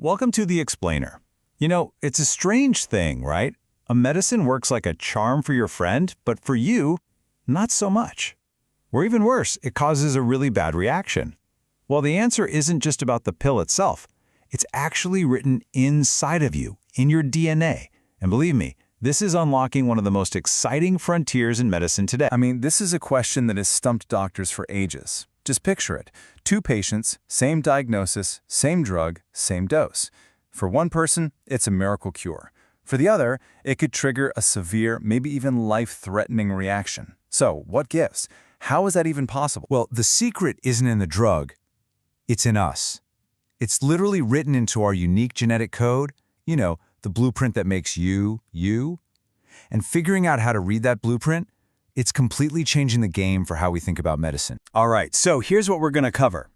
Welcome to The Explainer. You know, it's a strange thing, right? A medicine works like a charm for your friend, but for you, not so much. Or even worse, it causes a really bad reaction. Well, the answer isn't just about the pill itself. It's actually written inside of you, in your DNA. And believe me, this is unlocking one of the most exciting frontiers in medicine today. I mean, this is a question that has stumped doctors for ages. Just picture it. 2 patients, same diagnosis, same drug, same dose. For one person, it's a miracle cure. For the other, it could trigger a severe, maybe even life-threatening reaction. So, what gives? How is that even possible? Well, the secret isn't in the drug. It's in us. It's literally written into our unique genetic code, you know, the blueprint that makes you, you. And figuring out how to read that blueprint, it's completely changing the game for how we think about medicine. All right, so here's what we're going to cover.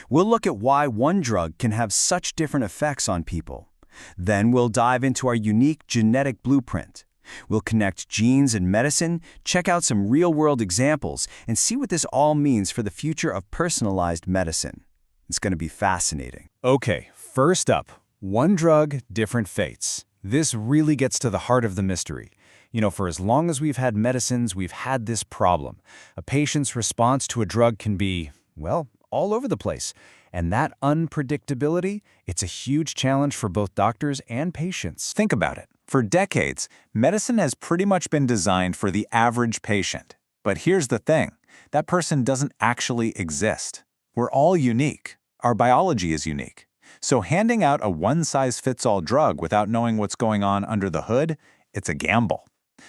We'll look at why one drug can have such different effects on people. Then we'll dive into our unique genetic blueprint. We'll connect genes and medicine, check out some real-world examples, and see what this all means for the future of personalized medicine. It's going to be fascinating. Okay, first up, one drug, different fates. This really gets to the heart of the mystery. You know, for as long as we've had medicines, we've had this problem. A patient's response to a drug can be, well, all over the place. And that unpredictability, it's a huge challenge for both doctors and patients. Think about it. For decades, medicine has pretty much been designed for the average patient. But here's the thing, that person doesn't actually exist. We're all unique. Our biology is unique. So handing out a one-size-fits-all drug without knowing what's going on under the hood, it's a gamble.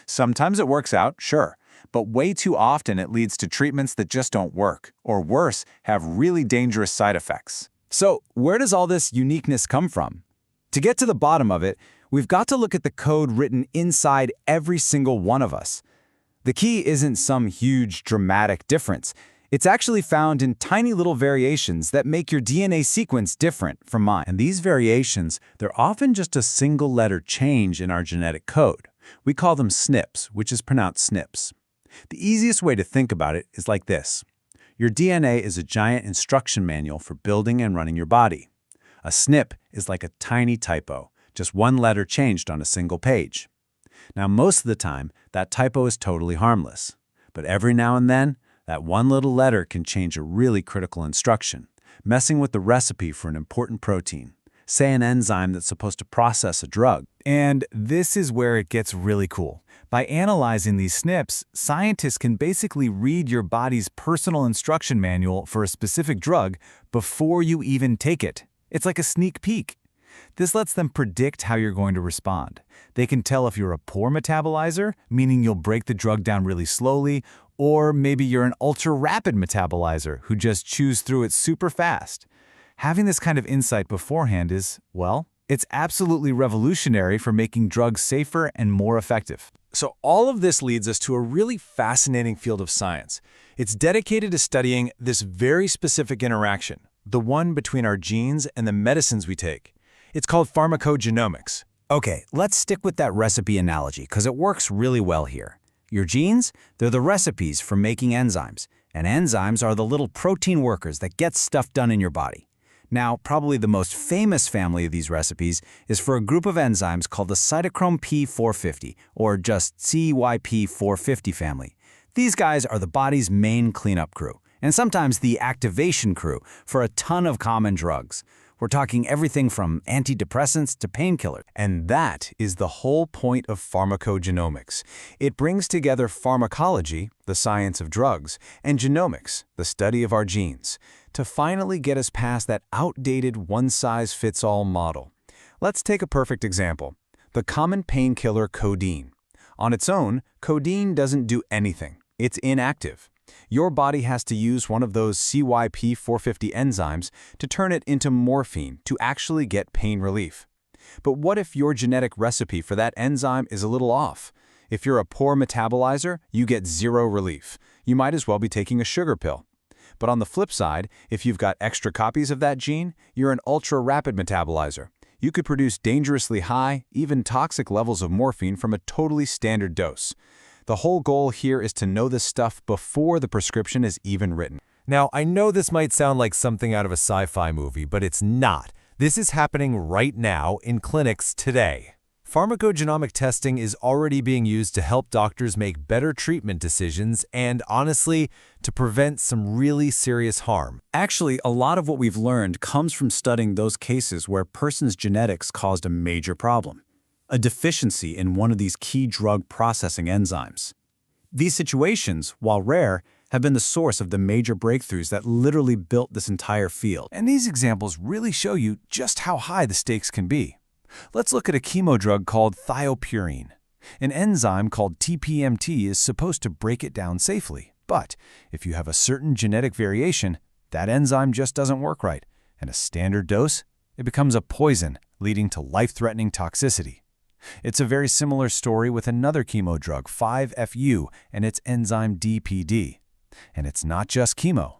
Sometimes it works out, sure, but way too often it leads to treatments that just don't work, or worse, have really dangerous side effects. So, where does all this uniqueness come from? To get to the bottom of it, we've got to look at the code written inside every single one of us. The key isn't some huge, dramatic difference. It's actually found in tiny little variations that make your DNA sequence different from mine. And these variations, they're often just a single letter change in our genetic code. We call them SNPs, which is pronounced SNPs. The easiest way to think about it is like this. Your DNA is a giant instruction manual for building and running your body. A SNP is like a tiny typo, just one letter changed on a single page. Now, most of the time, that typo is totally harmless. But every now and then, that one little letter can change a really critical instruction, messing with the recipe for an important protein, say an enzyme that's supposed to process a drug. And this is where it gets really cool. By analyzing these SNPs, scientists can basically read your body's personal instruction manual for a specific drug before you even take it. It's like a sneak peek. This lets them predict how you're going to respond. They can tell if you're a poor metabolizer, meaning you'll break the drug down really slowly, or maybe you're an ultra-rapid metabolizer who just chews through it super fast. Having this kind of insight beforehand is, well, it's absolutely revolutionary for making drugs safer and more effective. So all of this leads us to a really fascinating field of science. It's dedicated to studying this very specific interaction, the one between our genes and the medicines we take. It's called pharmacogenomics. Okay, let's stick with that recipe analogy because it works really well here. Your genes, they're the recipes for making enzymes, and enzymes are the little protein workers that get stuff done in your body. Now, probably the most famous family of these recipes is for a group of enzymes called the cytochrome P450, or just CYP450 family. These guys are the body's main cleanup crew, and sometimes the activation crew for a ton of common drugs. We're talking everything from antidepressants to painkillers. And that is the whole point of pharmacogenomics. It brings together pharmacology, the science of drugs, and genomics, the study of our genes, to finally get us past that outdated one-size-fits-all model. Let's take a perfect example, the common painkiller codeine. On its own, codeine doesn't do anything. It's inactive. Your body has to use one of those CYP450 enzymes to turn it into morphine to actually get pain relief. But what if your genetic recipe for that enzyme is a little off? If you're a poor metabolizer, you get zero relief. You might as well be taking a sugar pill. But on the flip side, if you've got extra copies of that gene, you're an ultra-rapid metabolizer. You could produce dangerously high, even toxic levels of morphine from a totally standard dose. The whole goal here is to know this stuff before the prescription is even written. Now, I know this might sound like something out of a sci-fi movie, but it's not. This is happening right now in clinics today. Pharmacogenomic testing is already being used to help doctors make better treatment decisions and, honestly, to prevent some really serious harm. Actually, a lot of what we've learned comes from studying those cases where a person's genetics caused a major problem, a deficiency in one of these key drug processing enzymes. These situations, while rare, have been the source of the major breakthroughs that literally built this entire field. And these examples really show you just how high the stakes can be. Let's look at a chemo drug called thiopurine. An enzyme called TPMT is supposed to break it down safely, but if you have a certain genetic variation, that enzyme just doesn't work right, and a standard dose, it becomes a poison, leading to life-threatening toxicity. It's a very similar story with another chemo drug, 5-FU, and its enzyme DPD. And it's not just chemo.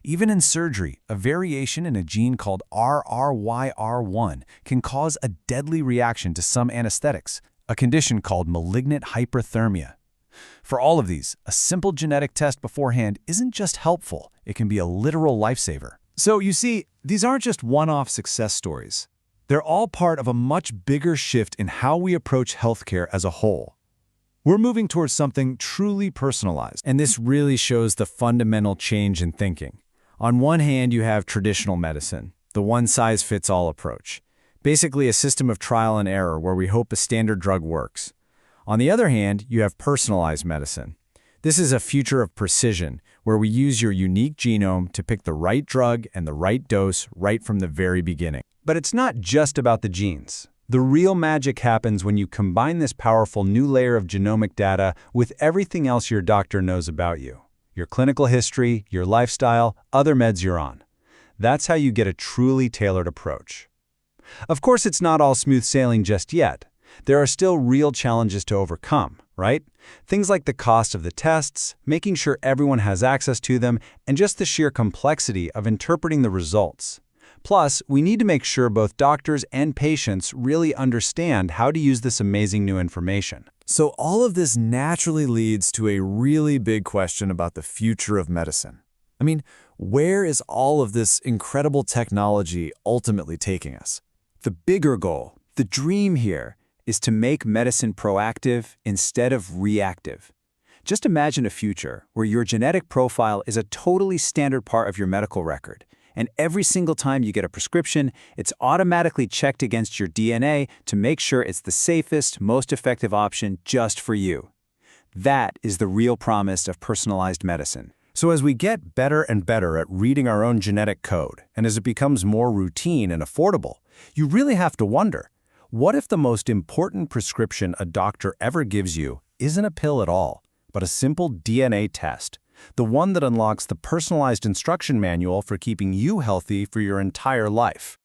Even in surgery, a variation in a gene called RRYR1 can cause a deadly reaction to some anesthetics, a condition called malignant hyperthermia. For all of these, a simple genetic test beforehand isn't just helpful, it can be a literal lifesaver. So you see, these aren't just one-off success stories. They're all part of a much bigger shift in how we approach healthcare as a whole. We're moving towards something truly personalized. And this really shows the fundamental change in thinking. On one hand, you have traditional medicine, the one-size-fits-all approach. Basically a system of trial and error where we hope a standard drug works. On the other hand, you have personalized medicine. This is a future of precision, where we use your unique genome to pick the right drug and the right dose right from the very beginning. But it's not just about the genes. The real magic happens when you combine this powerful new layer of genomic data with everything else your doctor knows about you. Your clinical history, your lifestyle, other meds you're on. That's how you get a truly tailored approach. Of course, it's not all smooth sailing just yet. There are still real challenges to overcome, right? Things like the cost of the tests, making sure everyone has access to them, and just the sheer complexity of interpreting the results. Plus, we need to make sure both doctors and patients really understand how to use this amazing new information. So all of this naturally leads to a really big question about the future of medicine. I mean, where is all of this incredible technology ultimately taking us? The bigger goal, the dream here, is to make medicine proactive instead of reactive. Just imagine a future where your genetic profile is a totally standard part of your medical record. And every single time you get a prescription, it's automatically checked against your DNA to make sure it's the safest, most effective option just for you. That is the real promise of personalized medicine. So as we get better and better at reading our own genetic code, and as it becomes more routine and affordable, you really have to wonder, what if the most important prescription a doctor ever gives you isn't a pill at all, but a simple DNA test? The one that unlocks the personalized instruction manual for keeping you healthy for your entire life.